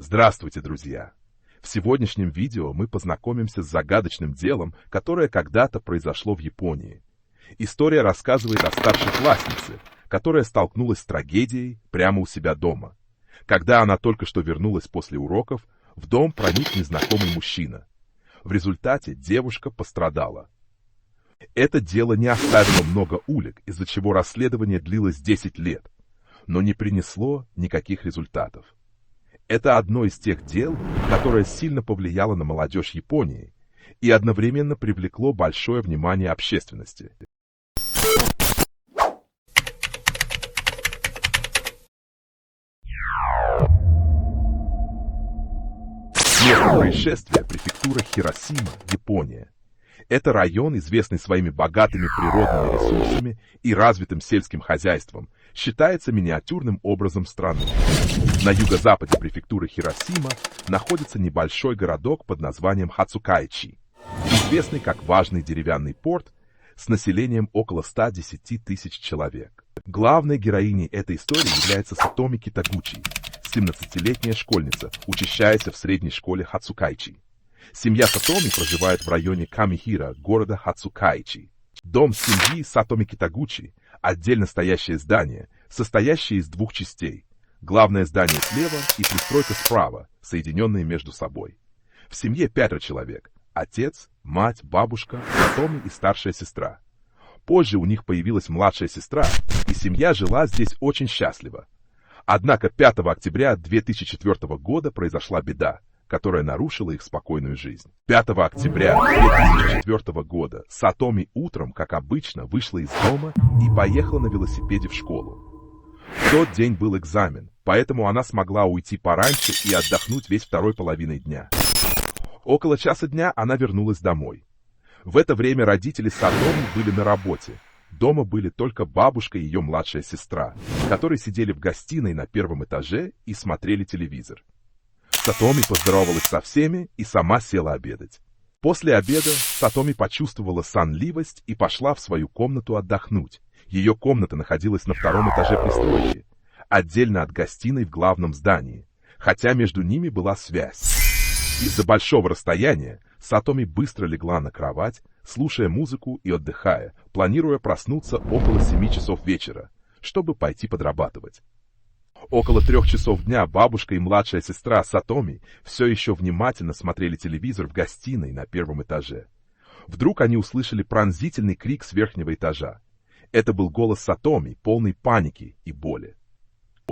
Здравствуйте, друзья! В сегодняшнем видео мы познакомимся с загадочным делом, которое когда-то произошло в Японии. История рассказывает о старшекласснице, которая столкнулась с трагедией прямо у себя дома. Когда она только что вернулась после уроков, в дом проник незнакомый мужчина. В результате девушка пострадала. Это дело не оставило много улик, из-за чего расследование длилось 10 лет, но не принесло никаких результатов. Это одно из тех дел, которое сильно повлияло на молодежь Японии и одновременно привлекло большое внимание общественности. Место происшествия — префектура Хиросима, Япония. Это район, известный своими богатыми природными ресурсами и развитым сельским хозяйством, считается миниатюрным образом страны. На юго-западе префектуры Хиросима находится небольшой городок под названием Хацукайчи, известный как важный деревянный порт с населением около 110 тысяч человек. Главной героиней этой истории является Сатоми Китагучи, 17-летняя школьница, учащаяся в средней школе Хацукайчи. Семья Сатоми проживает в районе Камихира, города Хацукайчи. Дом семьи Сатоми Китагучи – отдельно стоящее здание, состоящее из двух частей. Главное здание слева и пристройка справа, соединенные между собой. В семье 5 человек – отец, мать, бабушка, Сатоми и старшая сестра. Позже у них появилась младшая сестра, и семья жила здесь очень счастливо. Однако 5 октября 2004 года произошла беда, которая нарушила их спокойную жизнь. 5 октября 2004 года Сатоми утром, как обычно, вышла из дома и поехала на велосипеде в школу. В тот день был экзамен, поэтому она смогла уйти пораньше и отдохнуть весь второй половиной дня. Около часа дня она вернулась домой. В это время родители Сатоми были на работе. Дома были только бабушка и ее младшая сестра, которые сидели в гостиной на первом этаже и смотрели телевизор. Сатоми поздоровалась со всеми и сама села обедать. После обеда Сатоми почувствовала сонливость и пошла в свою комнату отдохнуть. Ее комната находилась на втором этаже пристройки, отдельно от гостиной в главном здании, хотя между ними была связь. Из-за большого расстояния Сатоми быстро легла на кровать, слушая музыку и отдыхая, планируя проснуться около 7 часов вечера, чтобы пойти подрабатывать. Около 3 часов дня бабушка и младшая сестра Сатоми все еще внимательно смотрели телевизор в гостиной на первом этаже. Вдруг они услышали пронзительный крик с верхнего этажа. Это был голос Сатоми, полный паники и боли.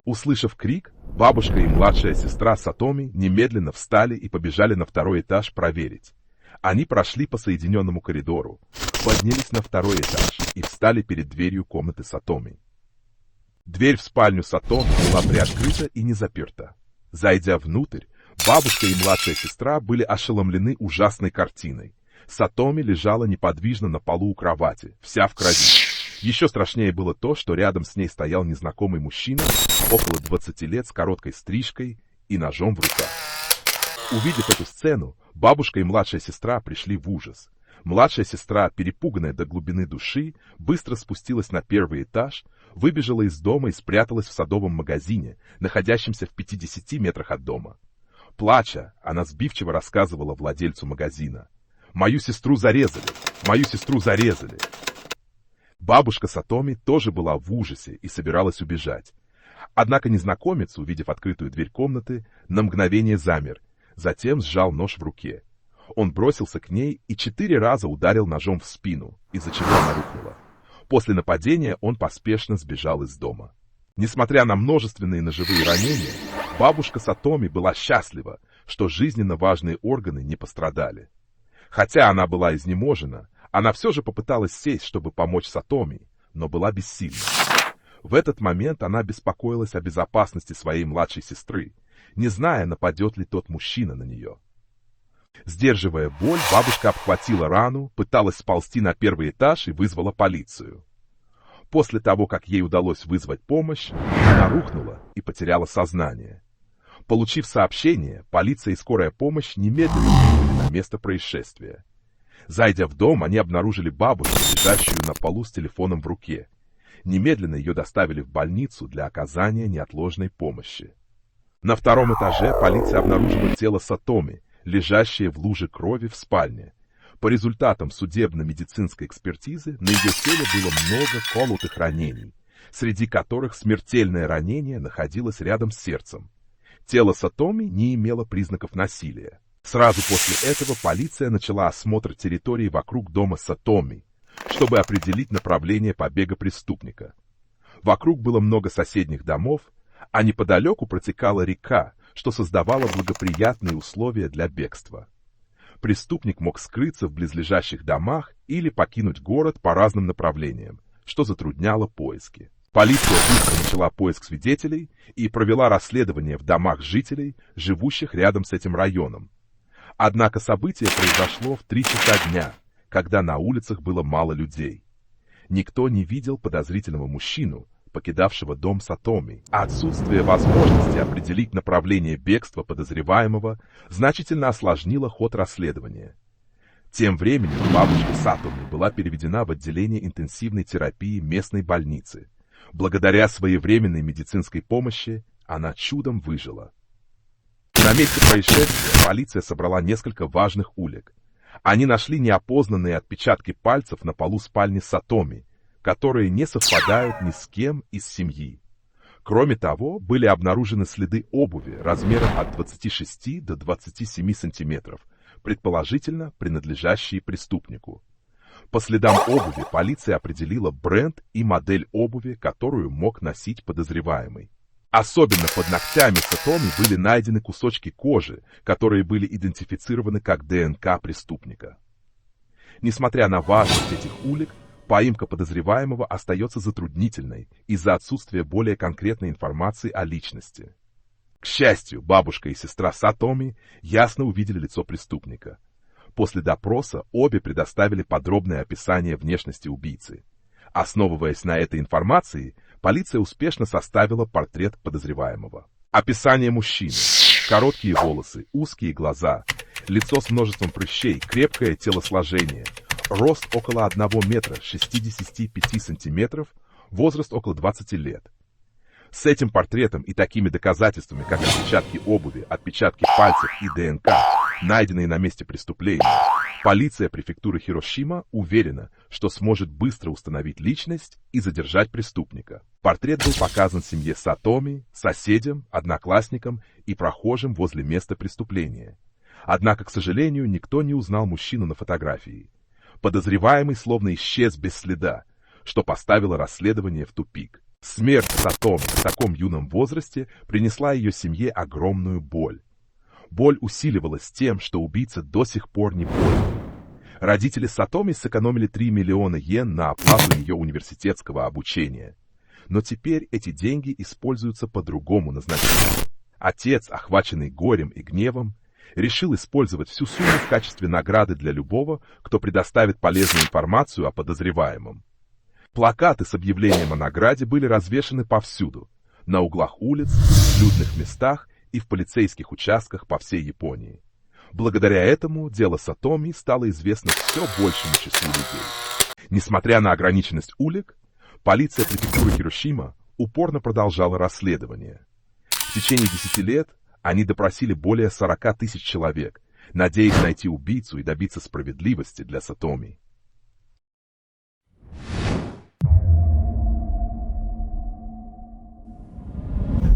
Услышав крик, бабушка и младшая сестра Сатоми немедленно встали и побежали на второй этаж проверить. Они прошли по соединенному коридору, поднялись на второй этаж и встали перед дверью комнаты Сатоми. Дверь в спальню Сатоми была приоткрыта и не заперта. Зайдя внутрь, бабушка и младшая сестра были ошеломлены ужасной картиной. Сатоми лежала неподвижно на полу у кровати, вся в крови. Еще страшнее было то, что рядом с ней стоял незнакомый мужчина, около 20 лет, с короткой стрижкой и ножом в руках. Увидев эту сцену, бабушка и младшая сестра пришли в ужас. Младшая сестра, перепуганная до глубины души, быстро спустилась на первый этаж, выбежала из дома и спряталась в садовом магазине, находящемся в 50 метрах от дома. Плача, она сбивчиво рассказывала владельцу магазина: «Мою сестру зарезали! Мою сестру зарезали!» Бабушка Сатоми тоже была в ужасе и собиралась убежать. Однако незнакомец, увидев открытую дверь комнаты, на мгновение замер, затем сжал нож в руке. Он бросился к ней и 4 раза ударил ножом в спину, из-за чего она рухнула. После нападения он поспешно сбежал из дома. Несмотря на множественные ножевые ранения, бабушка Сатоми была счастлива, что жизненно важные органы не пострадали. Хотя она была изнеможена, она все же попыталась сесть, чтобы помочь Сатоми, но была бессильна. В этот момент она беспокоилась о безопасности своей младшей сестры, не зная, нападет ли тот мужчина на нее. Сдерживая боль, бабушка обхватила рану, пыталась сползти на первый этаж и вызвала полицию. После того, как ей удалось вызвать помощь, она рухнула и потеряла сознание. Получив сообщение, полиция и скорая помощь немедленно прибыли на место происшествия. Зайдя в дом, они обнаружили бабушку, лежащую на полу с телефоном в руке. Немедленно ее доставили в больницу для оказания неотложной помощи. На втором этаже полиция обнаружила тело Сатоми, лежащее в луже крови в спальне. По результатам судебно-медицинской экспертизы на ее теле было много колотых ранений, среди которых смертельное ранение находилось рядом с сердцем. Тело Сатоми не имело признаков насилия. Сразу после этого полиция начала осмотр территории вокруг дома Сатоми, чтобы определить направление побега преступника. Вокруг было много соседних домов, а неподалеку протекала река, что создавало благоприятные условия для бегства. Преступник мог скрыться в близлежащих домах или покинуть город по разным направлениям, что затрудняло поиски. Полиция быстро начала поиск свидетелей и провела расследование в домах жителей, живущих рядом с этим районом. Однако событие произошло в 3 часа дня, когда на улицах было мало людей. Никто не видел подозрительного мужчину, покидавшего дом Сатоми, а отсутствие возможности определить направление бегства подозреваемого значительно осложнило ход расследования. Тем временем бабушка Сатоми была переведена в отделение интенсивной терапии местной больницы. Благодаря своевременной медицинской помощи она чудом выжила. На месте происшествия полиция собрала несколько важных улик. Они нашли неопознанные отпечатки пальцев на полу спальни Сатоми, которые не совпадают ни с кем из семьи. Кроме того, были обнаружены следы обуви размером от 26 до 27 сантиметров, предположительно принадлежащие преступнику. По следам обуви полиция определила бренд и модель обуви, которую мог носить подозреваемый. Особенно под ногтями Сатоми были найдены кусочки кожи, которые были идентифицированы как ДНК преступника. Несмотря на важность этих улик, поимка подозреваемого остается затруднительной из-за отсутствия более конкретной информации о личности. К счастью, бабушка и сестра Сатоми ясно увидели лицо преступника. После допроса обе предоставили подробное описание внешности убийцы. Основываясь на этой информации, полиция успешно составила портрет подозреваемого. Описание мужчины. Короткие волосы, узкие глаза, лицо с множеством прыщей, крепкое телосложение, рост около 1 метра 65 сантиметров, возраст около 20 лет. С этим портретом и такими доказательствами, как отпечатки обуви, отпечатки пальцев и ДНК, найденные на месте преступления, полиция префектуры Хиросима уверена, что сможет быстро установить личность и задержать преступника. Портрет был показан семье Сатоми, соседям, одноклассникам и прохожим возле места преступления. Однако, к сожалению, никто не узнал мужчину на фотографии. Подозреваемый словно исчез без следа, что поставило расследование в тупик. Смерть Сатоми в таком юном возрасте принесла ее семье огромную боль. Боль усиливалась тем, что убийца до сих пор не понял. Родители Сатоми сэкономили 3 миллиона йен на оплату ее университетского обучения. Но теперь эти деньги используются по другому назначению. Отец, охваченный горем и гневом, решил использовать всю сумму в качестве награды для любого, кто предоставит полезную информацию о подозреваемом. Плакаты с объявлением о награде были развешаны повсюду, на углах улиц, в людных местах и в полицейских участках по всей Японии. Благодаря этому дело Сатоми стало известно все большему числу людей. Несмотря на ограниченность улик, полиция префектуры Хиросима упорно продолжала расследование. В течение 10 лет они допросили более 40 тысяч человек, надеясь найти убийцу и добиться справедливости для Сатоми.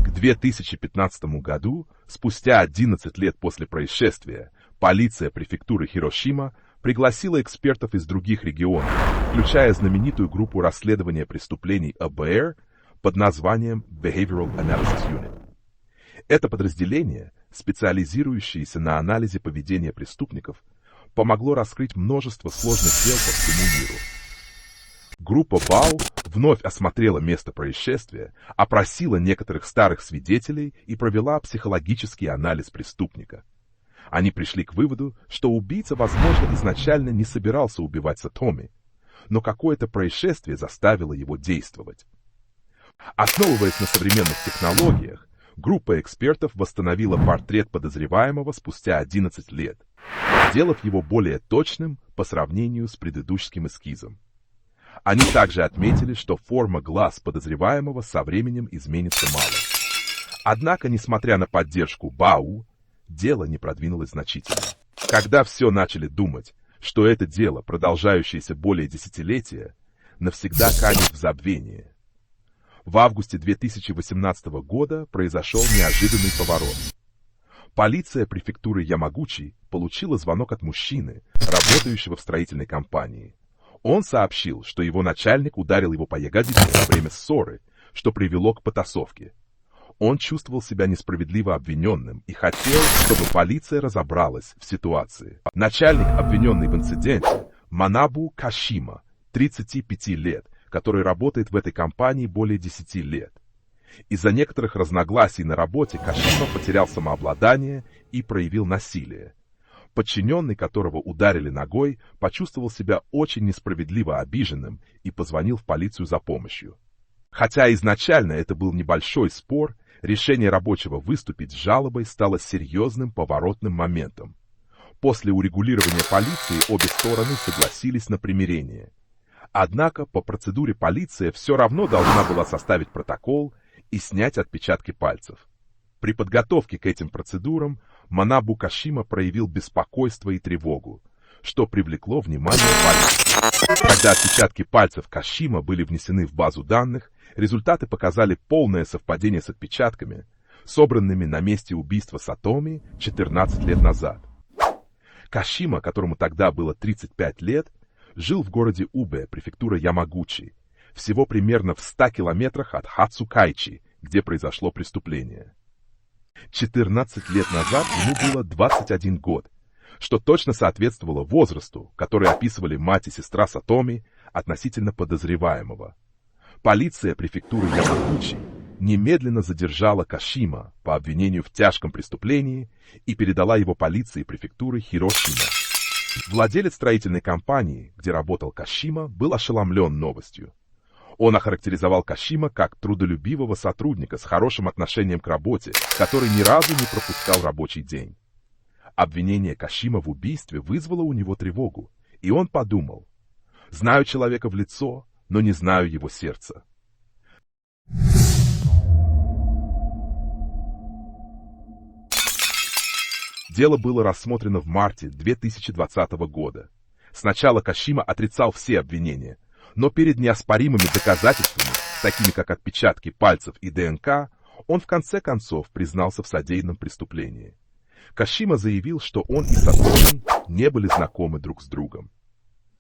В 2015 году, спустя 11 лет после происшествия, полиция префектуры Хиросима пригласила экспертов из других регионов, включая знаменитую группу расследования преступлений АБР под названием Behavioral Analysis Unit. Это подразделение, специализирующееся на анализе поведения преступников, помогло раскрыть множество сложных дел по всему миру. Группа БАУ вновь осмотрела место происшествия, опросила некоторых старых свидетелей и провела психологический анализ преступника. Они пришли к выводу, что убийца, возможно, изначально не собирался убивать Сатоми, но какое-то происшествие заставило его действовать. Основываясь на современных технологиях, группа экспертов восстановила портрет подозреваемого спустя 11 лет, сделав его более точным по сравнению с предыдущим эскизом. Они также отметили, что форма глаз подозреваемого со временем изменится мало. Однако, несмотря на поддержку БАУ, дело не продвинулось значительно. Когда все начали думать, что это дело, продолжающееся более десятилетия, навсегда канет в забвение. В августе 2018 года произошел неожиданный поворот. Полиция префектуры Ямагучи получила звонок от мужчины, работающего в строительной компании. Он сообщил, что его начальник ударил его по ягодице во время ссоры, что привело к потасовке. Он чувствовал себя несправедливо обвиненным и хотел, чтобы полиция разобралась в ситуации. Начальник, обвиненный в инциденте, Манабу Кашима, 35 лет, который работает в этой компании более 10 лет. Из-за некоторых разногласий на работе Кашима потерял самообладание и проявил насилие. Подчиненный, которого ударили ногой, почувствовал себя очень несправедливо обиженным и позвонил в полицию за помощью. Хотя изначально это был небольшой спор, решение рабочего выступить с жалобой стало серьезным поворотным моментом. После урегулирования полиции обе стороны согласились на примирение. Однако по процедуре полиция все равно должна была составить протокол и снять отпечатки пальцев. При подготовке к этим процедурам Манабу Кашима проявил беспокойство и тревогу, что привлекло внимание полиции. Когда отпечатки пальцев Кашима были внесены в базу данных, результаты показали полное совпадение с отпечатками, собранными на месте убийства Сатоми 14 лет назад. Кашима, которому тогда было 35 лет, жил в городе Убе, префектура Ямагучи, всего примерно в 100 километрах от Хацукайчи, где произошло преступление. 14 лет назад ему было 21 год, что точно соответствовало возрасту, который описывали мать и сестра Сатоми относительно подозреваемого. Полиция префектуры Ямагучи немедленно задержала Кашима по обвинению в тяжком преступлении и передала его полиции префектуры Хирошима. Владелец строительной компании, где работал Кашима, был ошеломлен новостью. Он охарактеризовал Кашима как трудолюбивого сотрудника с хорошим отношением к работе, который ни разу не пропускал рабочий день. Обвинение Кашима в убийстве вызвало у него тревогу, и он подумал: «Знаю человека в лицо, но не знаю его сердца». Дело было рассмотрено в марте 2020 года. Сначала Кашима отрицал все обвинения, но перед неоспоримыми доказательствами, такими как отпечатки пальцев и ДНК, он в конце концов признался в содеянном преступлении. Кашима заявил, что он и Сатоми не были знакомы друг с другом.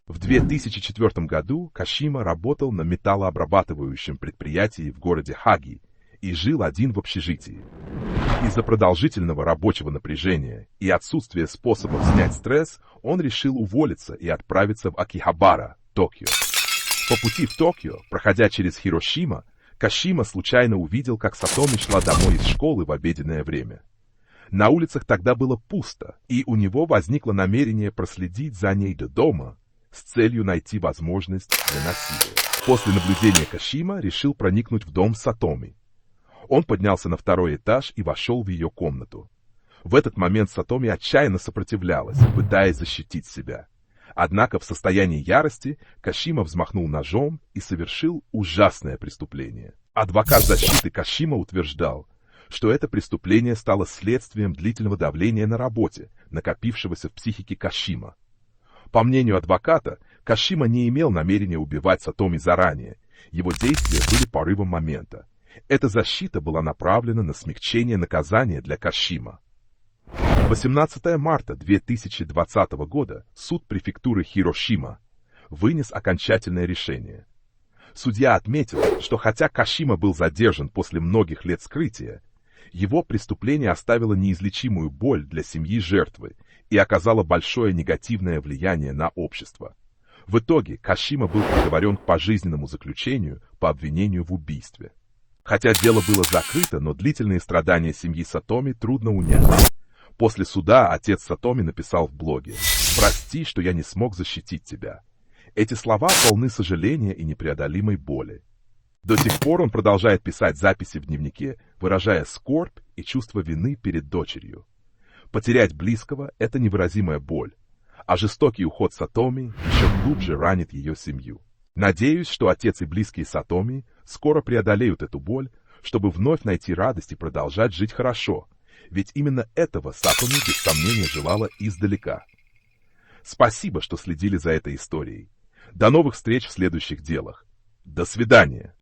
В 2004 году Кашима работал на металлообрабатывающем предприятии в городе Хаги и жил один в общежитии. Из-за продолжительного рабочего напряжения и отсутствия способов снять стресс, он решил уволиться и отправиться в Акихабара, Токио. По пути в Токио, проходя через Хирошима, Кашима случайно увидел, как Сатоми шла домой из школы в обеденное время. На улицах тогда было пусто, и у него возникло намерение проследить за ней до дома с целью найти возможность для насилия. После наблюдения Кашима решил проникнуть в дом Сатоми. Он поднялся на второй этаж и вошел в ее комнату. В этот момент Сатоми отчаянно сопротивлялась, пытаясь защитить себя. Однако в состоянии ярости Кашима взмахнул ножом и совершил ужасное преступление. Адвокат защиты Кашима утверждал, что это преступление стало следствием длительного давления на работе, накопившегося в психике Кашима. По мнению адвоката, Кашима не имел намерения убивать Сатоми заранее, его действия были порывом момента. Эта защита была направлена на смягчение наказания для Кашима. 18 марта 2020 года суд префектуры Хирошима вынес окончательное решение. Судья отметил, что хотя Кашима был задержан после многих лет скрытия, его преступление оставило неизлечимую боль для семьи жертвы и оказало большое негативное влияние на общество. В итоге Кашима был приговорен к пожизненному заключению по обвинению в убийстве. Хотя дело было закрыто, но длительные страдания семьи Сатоми трудно унять. После суда отец Сатоми написал в блоге: «Прости, что я не смог защитить тебя». Эти слова полны сожаления и непреодолимой боли. До сих пор он продолжает писать записи в дневнике, выражая скорбь и чувство вины перед дочерью. Потерять близкого – это невыразимая боль, а жестокий уход Сатоми еще глубже ранит ее семью. Надеюсь, что отец и близкие Сатоми скоро преодолеют эту боль, чтобы вновь найти радость и продолжать жить хорошо, ведь именно этого Сакуми без сомнения желала издалека. Спасибо, что следили за этой историей. До новых встреч в следующих делах. До свидания!